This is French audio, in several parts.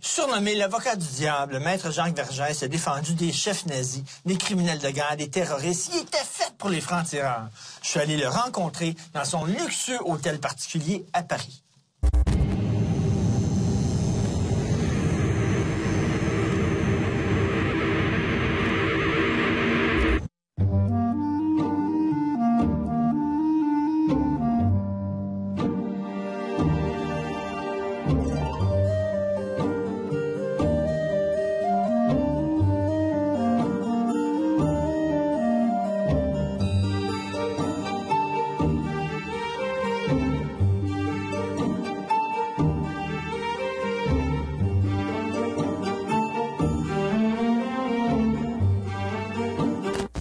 Surnommé l'avocat du diable, Maître Jacques Vergès a défendu des chefs nazis, des criminels de guerre, des terroristes. Il était fait pour les francs-tireurs. Je suis allé le rencontrer dans son luxueux hôtel particulier à Paris.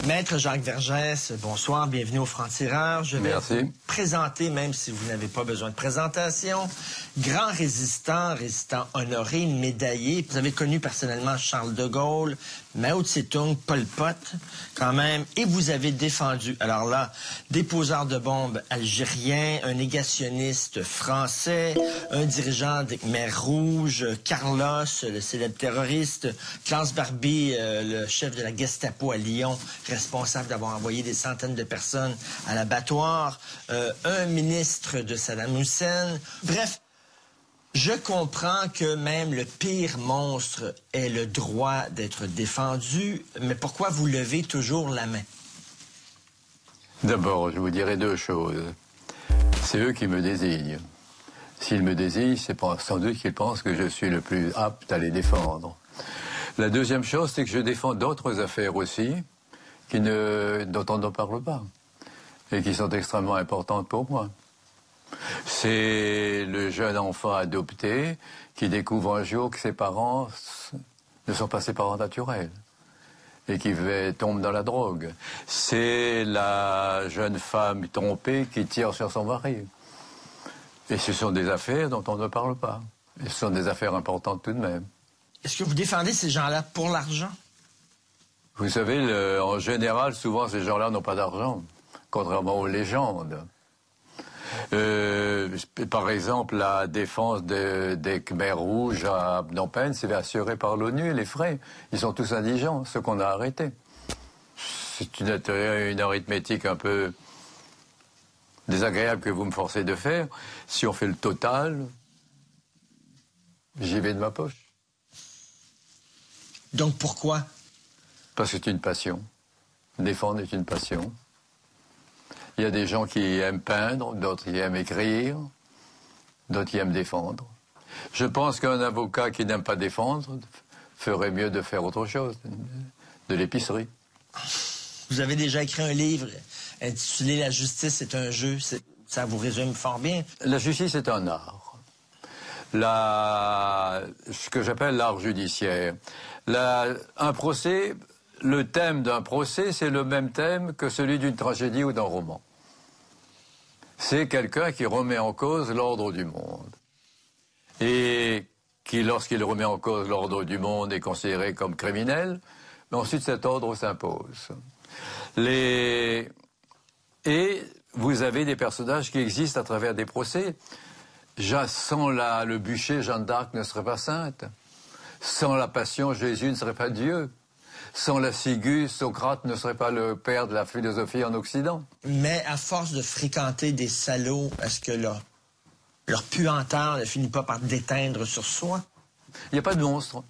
Maître Jacques Vergès, bonsoir, bienvenue au Franc-Tireur. Je vais vous présenter, même si vous n'avez pas besoin de présentation. Grand résistant honoré, médaillé. Vous avez connu personnellement Charles de Gaulle, Mao Tse-tung, Pol Pot, quand même. Et vous avez défendu, alors là, des poseurs de bombes algériens, un négationniste français, un dirigeant des Khmers rouges, Carlos, le célèbre terroriste, Klaus Barbie, le chef de la Gestapo à Lyon, responsable d'avoir envoyé des centaines de personnes à l'abattoir, un ministre de Saddam Hussein. Bref, je comprends que même le pire monstre ait le droit d'être défendu, mais pourquoi vous levez toujours la main? D'abord, je vous dirai deux choses. C'est eux qui me désignent. S'ils me désignent, c'est sans doute qu'ils pensent que je suis le plus apte à les défendre. La deuxième chose, c'est que je défends d'autres affaires aussi, dont on ne parle pas, et qui sont extrêmement importantes pour moi. C'est le jeune enfant adopté qui découvre un jour que ses parents ne sont pas ses parents naturels et qui tombe dans la drogue. C'est la jeune femme trompée qui tire sur son mari. Et ce sont des affaires dont on ne parle pas. Et ce sont des affaires importantes tout de même. Est-ce que vous défendez ces gens-là pour l'argent? Vous savez, en général, souvent, ces gens-là n'ont pas d'argent, contrairement aux légendes. Par exemple, la défense des Khmers rouges à Phnom Penh, c'est assuré par l'ONU, les frais. Ils sont tous indigents, ceux qu'on a arrêtés. C'est une arithmétique un peu désagréable que vous me forcez de faire. Si on fait le total, j'y vais de ma poche. Donc pourquoi? Parce que c'est une passion. Défendre est une passion. Il y a des gens qui aiment peindre, d'autres qui aiment écrire, d'autres qui aiment défendre. Je pense qu'un avocat qui n'aime pas défendre ferait mieux de faire autre chose, de l'épicerie. Vous avez déjà écrit un livre intitulé « La justice est un jeu ». Ça vous résume fort bien. La justice est un art. Ce que j'appelle l'art judiciaire. Un procès, le thème d'un procès, c'est le même thème que celui d'une tragédie ou d'un roman. C'est quelqu'un qui remet en cause l'ordre du monde. Et qui, lorsqu'il remet en cause l'ordre du monde, est considéré comme criminel, mais ensuite cet ordre s'impose. Et vous avez des personnages qui existent à travers des procès. Sans le bûcher, Jeanne d'Arc ne serait pas sainte. Sans la passion, Jésus ne serait pas Dieu. Sans la ciguë, Socrate ne serait pas le père de la philosophie en Occident. Mais à force de fréquenter des salauds, est-ce que leur puanteur ne finit pas par déteindre sur soi? Il n'y a pas de monstre.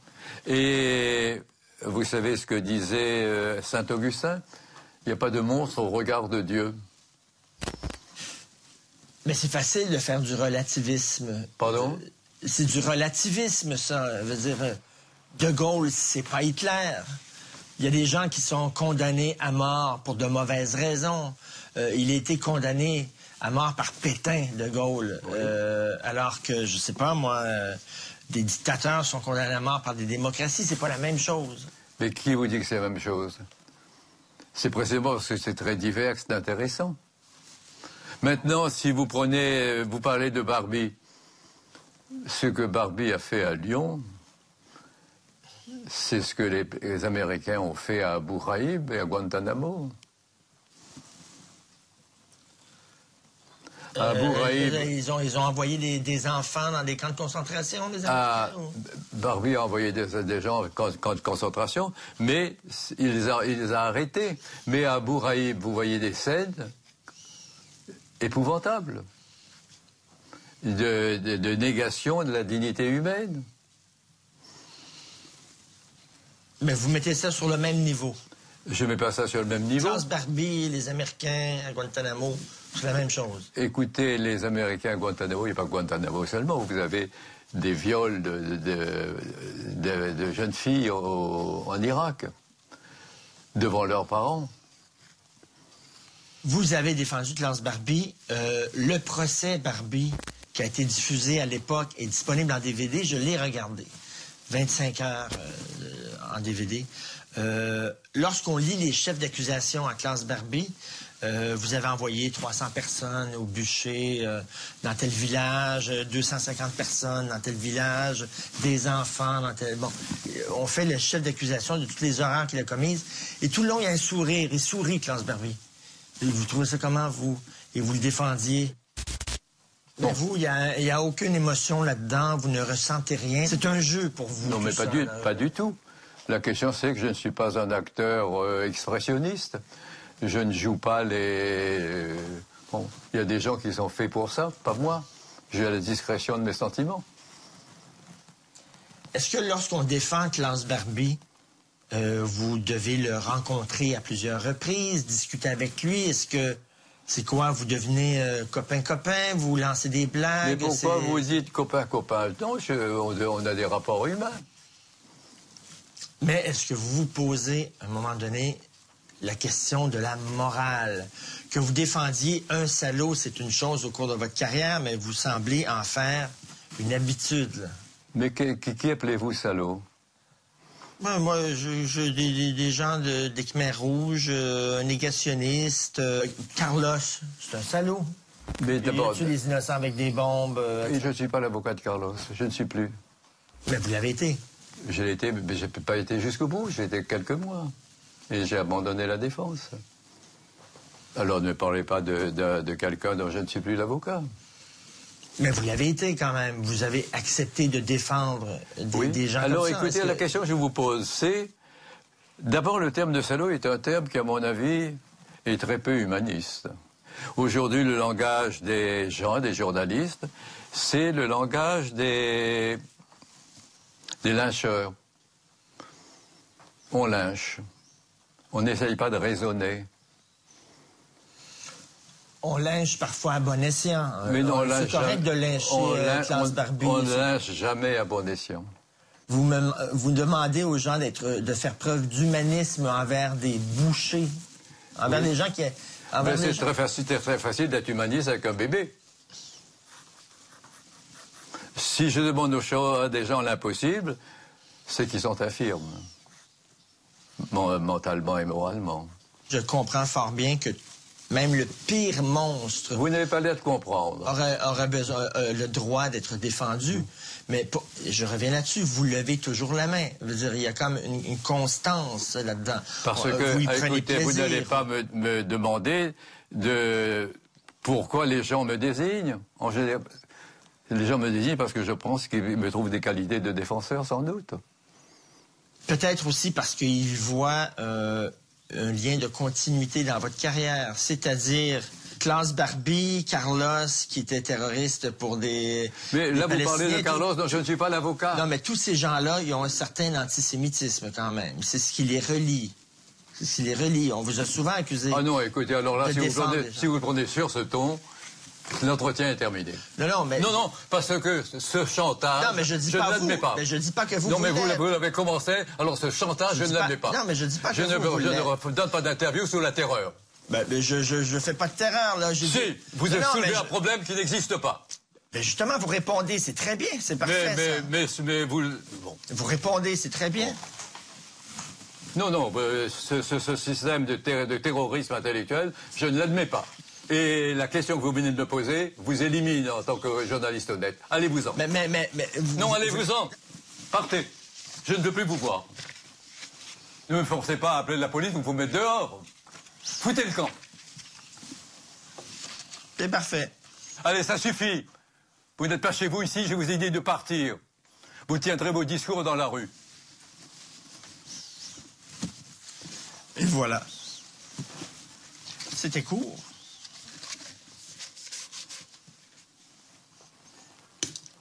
Et vous savez ce que disait saint Augustin? Il n'y a pas de monstre au regard de Dieu. Mais c'est facile de faire du relativisme. Pardon? C'est du relativisme, ça. Veut dire, De Gaulle, c'est pas Hitler. Il y a des gens qui sont condamnés à mort pour de mauvaises raisons. Il a été condamné à mort par Pétain, De Gaulle. Oui. Alors que, je sais pas, moi, des dictateurs sont condamnés à mort par des démocraties. C'est pas la même chose. Mais qui vous dit que c'est la même chose? C'est précisément parce que c'est très divers que c'est intéressant. Maintenant, si vous parlez de Barbie, ce que Barbie a fait à Lyon, c'est ce que les Américains ont fait à Abu Ghraib et à Guantanamo. Abu Ghraib. Ils ont envoyé des enfants dans des camps de concentration, les Américains? Barbie a envoyé des gens en camp de concentration, mais il les a arrêtés. Mais à Abu Ghraib, vous voyez des scènes épouvantables de négation de la dignité humaine. Mais vous mettez ça sur le même niveau? Je ne mets pas ça sur le même niveau. Klaus Barbie, les Américains à Guantanamo, c'est la même chose. Écoutez, les Américains à Guantanamo, il n'y a pas Guantanamo seulement. Vous avez des viols de jeunes filles en Irak, devant leurs parents. Vous avez défendu Klaus Barbie. Le procès Barbie, qui a été diffusé à l'époque, est disponible en DVD. Je l'ai regardé. 25 heures en DVD. Lorsqu'on lit les chefs d'accusation à Klaus Barbie, vous avez envoyé 300 personnes au bûcher dans tel village, 250 personnes dans tel village, des enfants dans tel... Bon, on fait le chef d'accusation de toutes les horreurs qu'il a commises. Et tout le long, il y a un sourire. Il sourit, Klaus Barbie. Et vous trouvez ça comment, vous? Et vous le défendiez? Mais vous, il n'y a aucune émotion là-dedans, vous ne ressentez rien. C'est un jeu pour vous. Non, mais pas du tout. La question, c'est que je ne suis pas un acteur expressionniste. Je ne joue pas les... Bon, il y a des gens qui sont faits pour ça, pas moi. J'ai la discrétion de mes sentiments. Est-ce que lorsqu'on défend Klaus Barbie, vous devez le rencontrer à plusieurs reprises, discuter avec lui? Est-ce que... C'est quoi? Vous devenez copain-copain? Vous lancez des blagues? Mais pourquoi vous dites copain-copain? Non, on a des rapports humains. Mais est-ce que vous vous posez, à un moment donné, la question de la morale? Que vous défendiez un salaud, c'est une chose au cours de votre carrière, mais vous semblez en faire une habitude. Là. Mais qui appelez-vous salaud? Moi, des gens des Khmers rouges, un négationniste, Carlos, c'est un salaud. Mais d'abord, il tue les innocents avec des bombes. Et je ne suis pas l'avocat de Carlos, je ne suis plus. Mais vous l'avez été. Je l'ai été, mais je n'ai pas été jusqu'au bout, j'ai été quelques mois. Et j'ai abandonné la défense. Alors ne parlez pas de quelqu'un dont je ne suis plus l'avocat. Mais vous l'avez été quand même. Vous avez accepté de défendre des gens Alors, comme ça. Alors écoutez, la question que je vous pose, c'est... D'abord, le terme de salaud est un terme qui, à mon avis, est très peu humaniste. Aujourd'hui, le langage des gens, des journalistes, c'est le langage des lyncheurs. On lynche. On n'essaye pas de raisonner. On lynche parfois à bon escient. Mais non, c'est correct de lyncher Klaus Barbie. On ne lynche jamais à bon escient. Vous demandez aux gens de faire preuve d'humanisme envers des bouchers, envers les gens qui... C'est très facile d'être humaniste avec un bébé. Si je demande à des gens l'impossible, c'est qu'ils sont infirmes, mentalement et moralement. Je comprends fort bien que même le pire monstre... Vous n'avez pas l'air de comprendre. ...aurait besoin, le droit d'être défendu. Mais je reviens là-dessus, vous levez toujours la main. Je veux dire, il y a comme une constance là-dedans. Parce que, écoutez, vous n'allez pas me demander pourquoi les gens me désignent. En général, les gens me désignent parce que je pense qu'ils me trouvent des qualités de défenseur, sans doute. Peut-être aussi parce qu'ils voient... un lien de continuité dans votre carrière, c'est-à-dire Klaus Barbie, Carlos, qui était terroriste pour des... Mais là, vous parlez de Carlos, dont je ne suis pas l'avocat. Non, mais tous ces gens-là, ils ont un certain antisémitisme quand même. C'est ce qui les relie. C'est ce qui les relie. On vous a souvent accusé... Ah non, écoutez, alors là, si vous prenez sur ce ton... L'entretien est terminé. Non, mais... Non, parce que ce chantage, non, mais je ne l'admets pas. Mais je dis pas que vous... Non, mais vous l'avez commencé, alors ce chantage, je ne l'admets pas. Non, mais je dis pas que je ne donne pas d'interview sous la terreur. Mais je fais pas de terreur, là. Si, vous avez soulevé un problème qui n'existe pas. Mais justement, vous répondez, c'est très bien, c'est parfait, ça. Mais vous... Bon. Vous répondez, c'est très bien. Non, ce système de terrorisme intellectuel, je ne l'admets pas. Et la question que vous venez de me poser vous élimine en tant que journaliste honnête. Allez-vous-en. Non, allez-vous-en. Partez. Je ne veux plus vous voir. Ne me forcez pas à appeler la police, vous me mettre dehors. Foutez le camp. C'est parfait. Allez, ça suffit. Vous n'êtes pas chez vous ici, je vous ai dit de partir. Vous tiendrez vos discours dans la rue. Et voilà. C'était court.